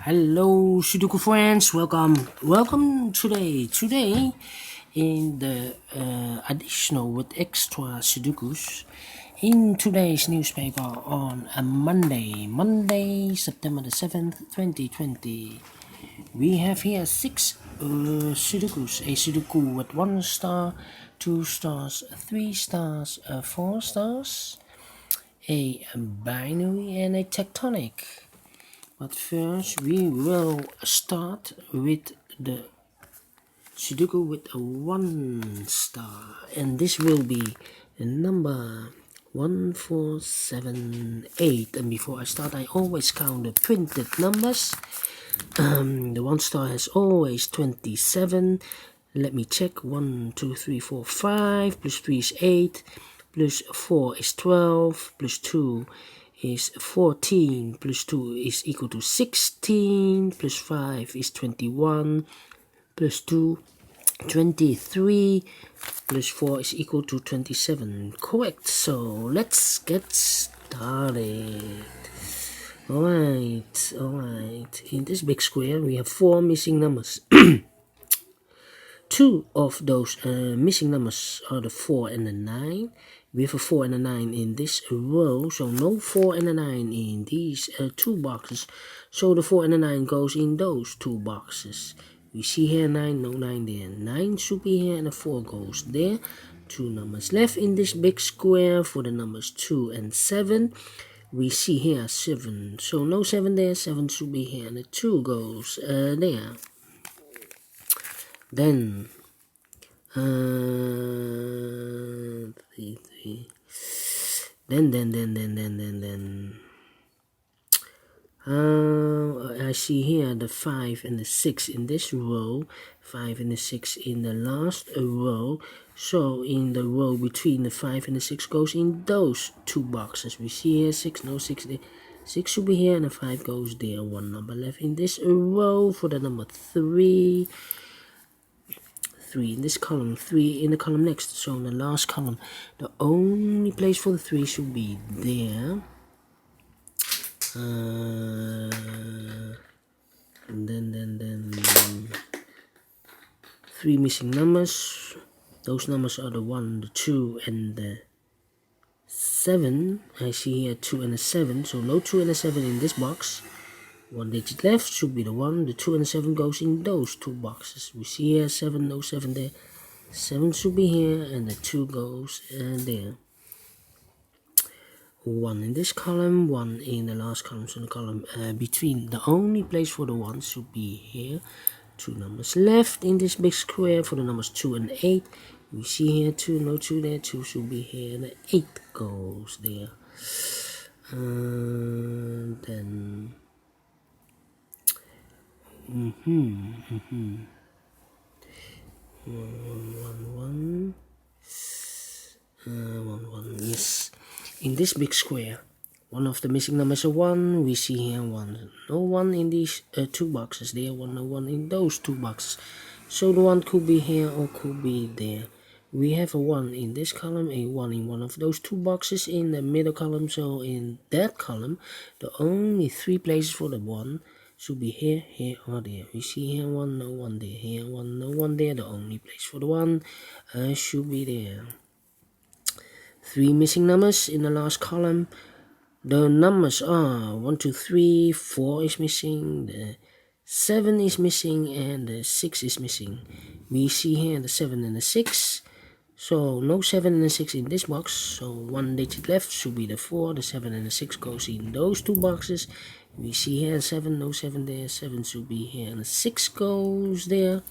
Hello, Sudoku friends. Welcome today in the additional with extra Sudokus in today's newspaper on a Monday, September the 7th, 2020. We have here six Sudokus. A Sudoku with 1 star, 2 stars, 3 stars, 4 stars, a binary, and a tectonic. But first we will start with the Sudoku with a 1 star, and this will be the number 1478. And before I start, I always count the printed numbers. The 1 star has always 27. Let me check. 1 2 3 4 5 plus 3 is 8 plus 4 is 12 plus 2 is 14 plus 2 is equal to 16 plus 5 is 21 plus 2 23 plus 4 is equal to 27. Correct. So let's get started. Alright. In this big square we have 4 missing numbers. Two of those missing numbers are the 4 and the 9. We have a 4 and a 9 in this row, so no 4 and a 9 in these two boxes. So the 4 and the 9 goes in those two boxes. We see here 9, no 9 there. 9 should be here and the 4 goes there. Two numbers left in this big square for the numbers 2 and 7. We see here 7, so no 7 there. 7 should be here and the 2 goes there. Then three. Then I see here the 5 and the 6 in this row, 5 and the 6 in the last row. So in the row between the 5 and the 6 goes in those two boxes. We see here 6, no 6 there. 6 should be here and the 5 goes there. One number left in this row for the number 3. 3 in this column, 3 in the column next. So in the last column, the only place for the 3 should be there. And then 3 missing numbers. Those numbers are the 1, the 2, and the 7. I see here 2 and a 7. So no 2 and a 7 in this box. 1 digit left should be the 1, the 2 and the 7 goes in those two boxes. We see here 7, no 7 there. 7 should be here and the 2 goes there. 1 in this column, 1 in the last column. So the column between, the only place for the 1 should be here. 2 numbers left in this big square for the numbers 2 and 8. We see here 2, no 2 there. 2 should be here and the 8 goes there. Then 1, 1, yes. In this big square, one of the missing numbers are 1. We see here 1. No 1 in these two boxes. There 1, no 1 in those two boxes. So the 1 could be here or could be there. We have a 1 in this column, a 1 in one of those two boxes in the middle column. So in that column, the only 3 places for the 1 should be here, here, or there. We see here 1, no 1 there. Here 1, no 1 there. The only place for the 1 should be there. 3 missing numbers in the last column. The numbers are 1, 2, 3, 4 is missing, the 7 is missing, and the 6 is missing. We see here the 7 and the 6. So no 7 and the 6 in this box. So 1 digit left should be the 4. The 7 and the 6 goes in those two boxes. We see here 7, no 7 there. 7 should be here and the 6 goes there.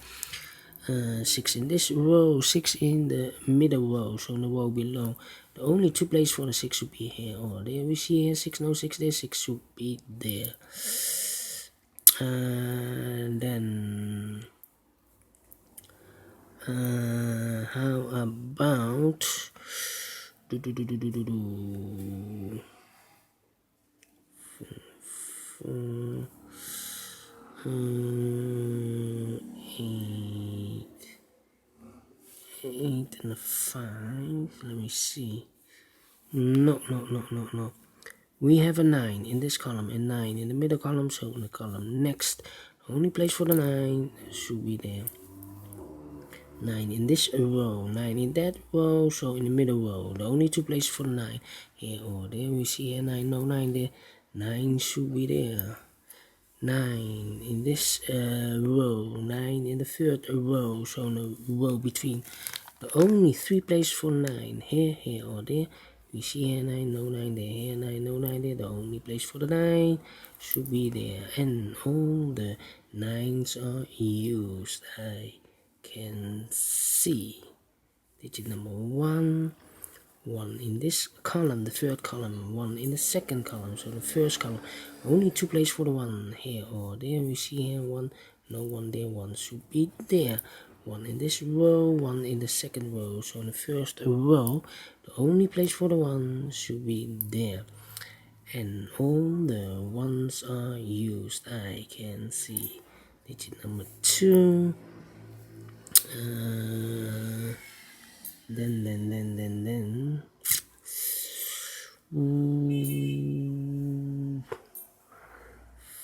6 in this row, 6 in the middle row, so in the row below. The only 2 places for the 6 should be here or there. We see here 6, no 6 there. 6 should be there. And then how about 8 and a 5. Let me see. No. we have a 9 in this column and 9 in the middle column, so in the column next, the only place for the 9 should be there. 9 in this row, 9 in that row, so in the middle row, the only two places for the 9 here or there. We see here 9, no 9 there, 9 should be there. 9 in this row, 9 in the third row, so in the row between, the only three places for 9 here or there. We see here 9, no 9 there, here 9, no 9 there, the only place for the 9 should be there, and all the 9s are used. I can see digit number 1 in this column, the third column, 1 in the second column, so the first column, only two places for the 1 here or there. We see here 1, no 1 there, 1 should be there. 1 in this row, 1 in the second row, so in the first row, the only place for the 1 should be there, and all the 1s are used. I can see digit number 2. Then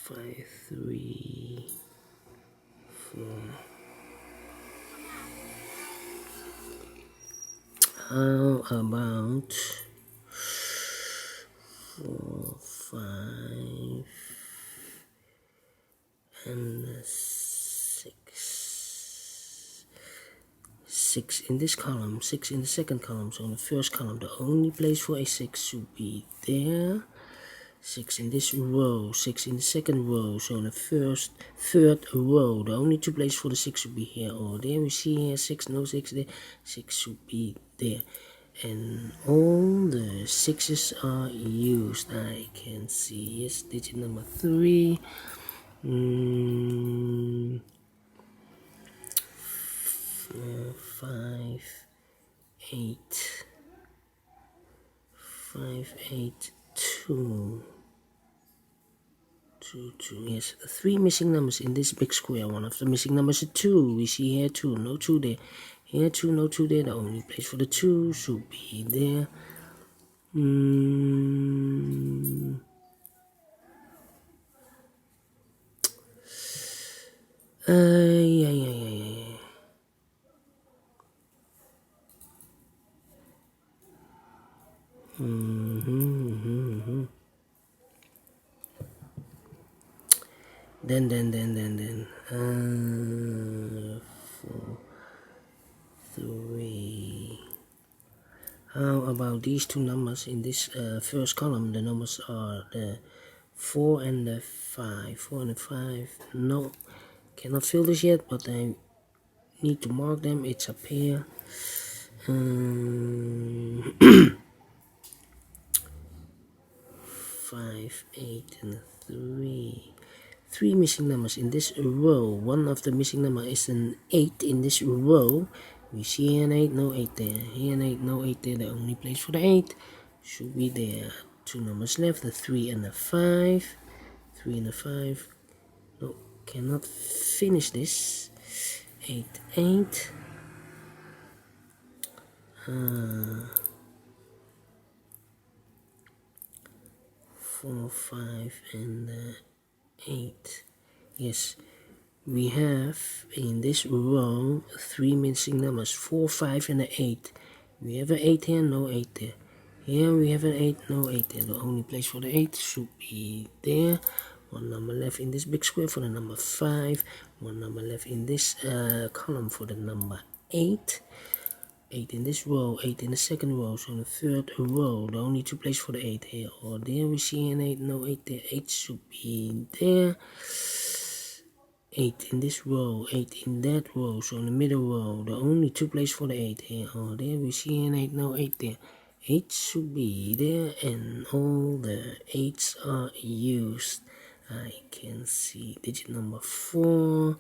5, 3, 4. How about 4, 5, and 6? 6 in this column, 6 in the second column, so in the first column, the only place for a 6 should be there. 6 in this row, 6 in the second row, so in the third row, the only two places for the 6 should be here or there. We see here 6, no 6 there, 6 should be there, and all the 6s are used. I can see, yes, digit number 3. 4, 5, 8, 5, 8, 2. 2, yes, 3 missing numbers in this big square. One of the missing numbers is 2. We see here 2, no 2 there. Here 2, no 2 there. The only place for the 2 should be there. Yeah. Then 4, 3. How about these two numbers in this first column? The numbers are the 4 and the 5. 4 and the 5. No, cannot fill this yet, but I need to mark them. It's up here. 5, 8, and 3. 3 missing numbers in this row. One of the missing number is an 8 in this row. We see an 8, no 8 there. Here an 8, no 8 there. The only place for the 8 should be there. 2 numbers left, the 3 and the 5. 3 and the 5. No, cannot finish this. 8, 8. 4, 5, and 8. Yes, we have in this row 3 missing numbers, 4, 5, and 8. We have an 8 here, no 8 there. Here we have an 8, no 8 there. The only place for the 8 should be there. One number left in this big square for the number 5. One number left in this column for the number 8. 8 in this row, 8 in the second row, so in the third row, the only two places for the 8 here or there. We see an 8, no 8 there, 8 should be there. 8 in this row, 8 in that row, so in the middle row, the only two places for the 8 here or there. We see an 8, no 8 there, 8 should be there, and all the 8s are used. I can see digit number 4.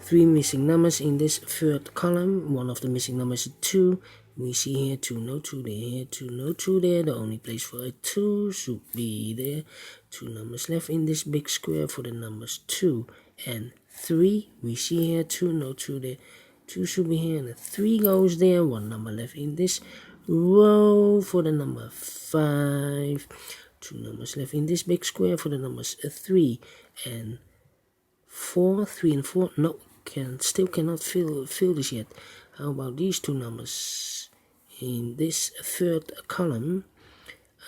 3 missing numbers in this third column. One of the missing numbers is 2. We see here 2, no 2 there. Here 2, no 2 there. The only place for a 2 should be there. 2 numbers left in this big square for the numbers 2 and 3. We see here 2, no 2 there. 2 should be here, and the 3 goes there. One number left in this row for the number 5. 2 numbers left in this big square for the numbers 3 and 4. 3 and 4. No, still cannot fill this yet. How about these 2 numbers in this third column?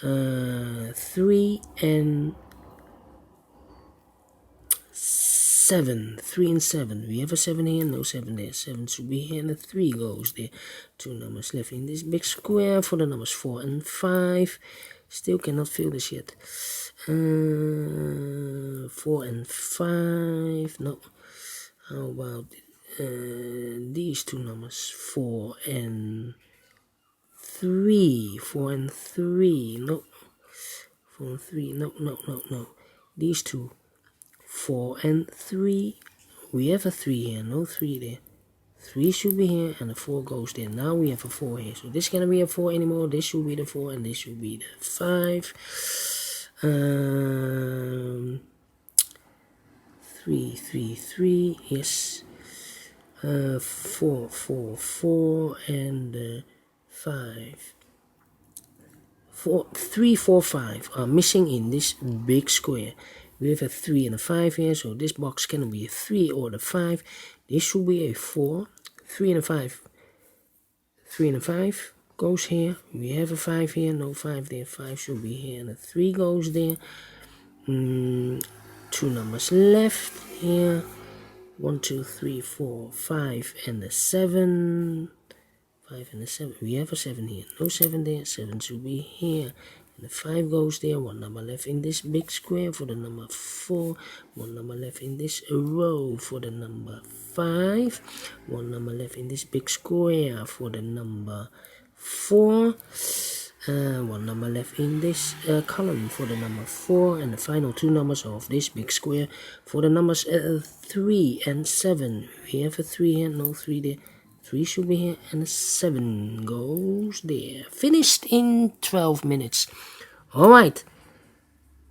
3 and 7. 3 and 7. We have a 7 here, no 7 there. 7 should be here, and a 3 goes there. 2 numbers left in this big square for the numbers 4 and 5. Still cannot fill this yet. 4 and 5. No. How about these 2 numbers? 4 and 3. 4 and 3. No. 4 and 3. No. These 2. 4 and 3. We have a 3 here. No 3 there. 3 should be here and a 4 goes there. Now we have a 4 here. So this cannot be a 4 anymore. This should be the 4 and this should be the 5. 3, 3, 3. Yes. 4, 4, 4 and 5. 3, 4, 5 are missing in this big square. We have a 3 and a 5 here, so this box cannot be a 3 or the 5. This should be a 4. 3 and a 5. 3 and a 5 goes here. We have a 5 here, no 5 there. 5 should be here, and a 3 goes there. 2 numbers left here. 1, 2, 3, 4, 5 and a 7. 5 and a 7. We have a 7 here. No 7 there. 7 should be here. And the 5 goes there. 1 number left in this big square for the number 4. 1 number left in this row for the number 5. 1 number left in this big square for the number 4. 1 number left in this column for the number 4. And the final 2 numbers of this big square for the numbers 3 and 7. We have a 3 here. No 3 there. 3 should be here and a 7 goes there. Finished in 12 minutes. Alright.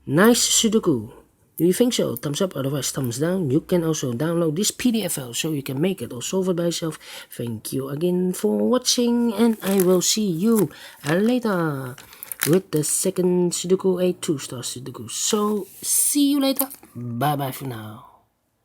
Nice Sudoku. Do you think so? Thumbs up, otherwise thumbs down. You can also download this PDF file so you can make it or solve it by yourself. Thank you again for watching, and I will see you later with the second Sudoku, a 2-star Sudoku. So, see you later. Bye bye for now.